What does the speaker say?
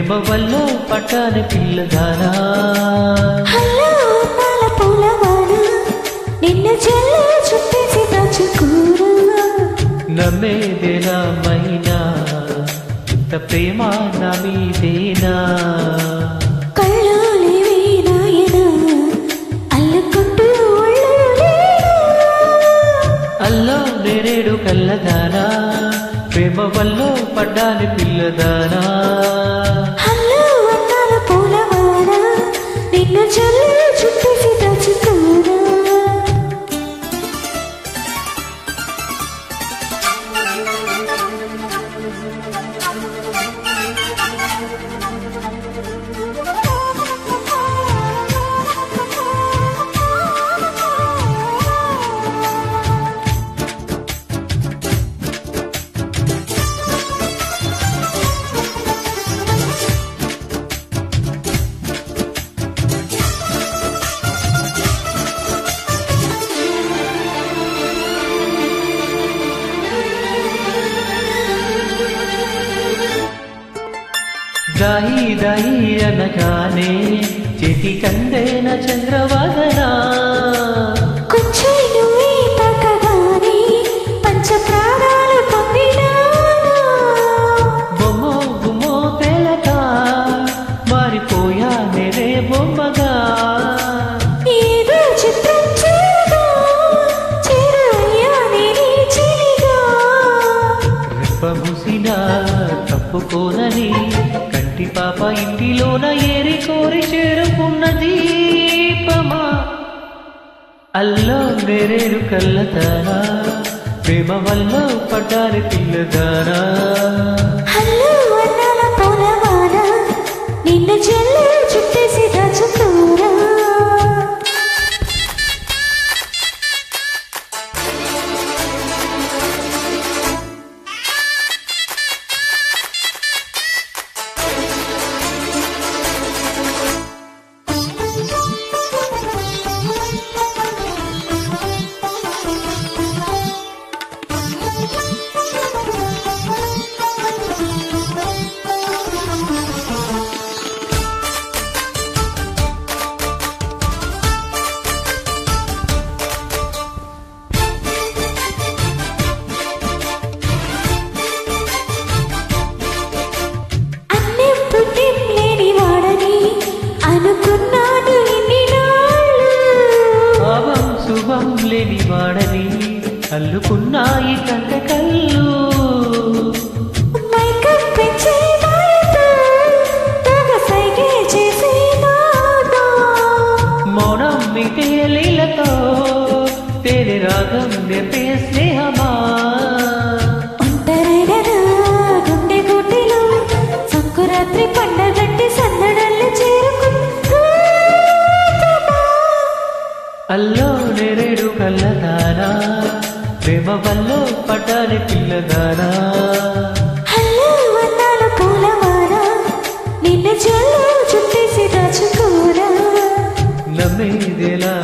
ప్రేమ వల్ల పట్టాని పిల్లదానా హలో నాల పూలవాన నిన్న చెల్ల చుట్టేసి దాచుకోరా నమ్మేదేనా మైనా ఇంత ప్రేమ నా మీదేనా కళ్ళోలేవే నాయనా అల్లుకుంటూ అల్లో నేరేడు కల్లదానా ప్రేమ వల్ల పడ్డాని పిల్లదానా హలో నాల పూలవాన నిన్న చెల్ల చుట్టేసి దాచుకోరా దాయి దాయి అనగానే చేతి కందేన చంద్రవదనా కొంచెం నువ్వే తాకగానే పంచ ప్రాణాలు పొందినాను బొమ్మో గుమ్మో తెలక మారిపోయా నేనే బొమ్మగా ఏదో చిత్రం చేగా చేరయ్యా నేనే చిలిగా రెప్పముసినా తప్పుకోనని కంటి పాప ఇంటిలోన ఏరి కోరి చేరుకున్న దీపమా అల్లో నేరేడు కల్లదానా ప్రేమ వల్ల పడ్డాని పిల్లదానా హలో అన్నాల పూలవాన నిన్న చెల్ల చుట్టేసి దాచుకోరా శుభం లేని వాడని అల్లుకున్నాయి కంట కళ్ళు మౌనం మిటే లీలతో తేరి రాగం నేర్పే స్నేహమా గుండె గుడ్డిలో సంకురాత్రి పండగట్టి సన్నడల్లి అల్లో నేరేడు కల్లదానా ప్రేమ వల్ల పట్టాని పిల్లదానా హలో అన్నాల పూలవాన నిన్న చెల్ల చుట్టేసి దాచుకోరా నమ్మేదేలా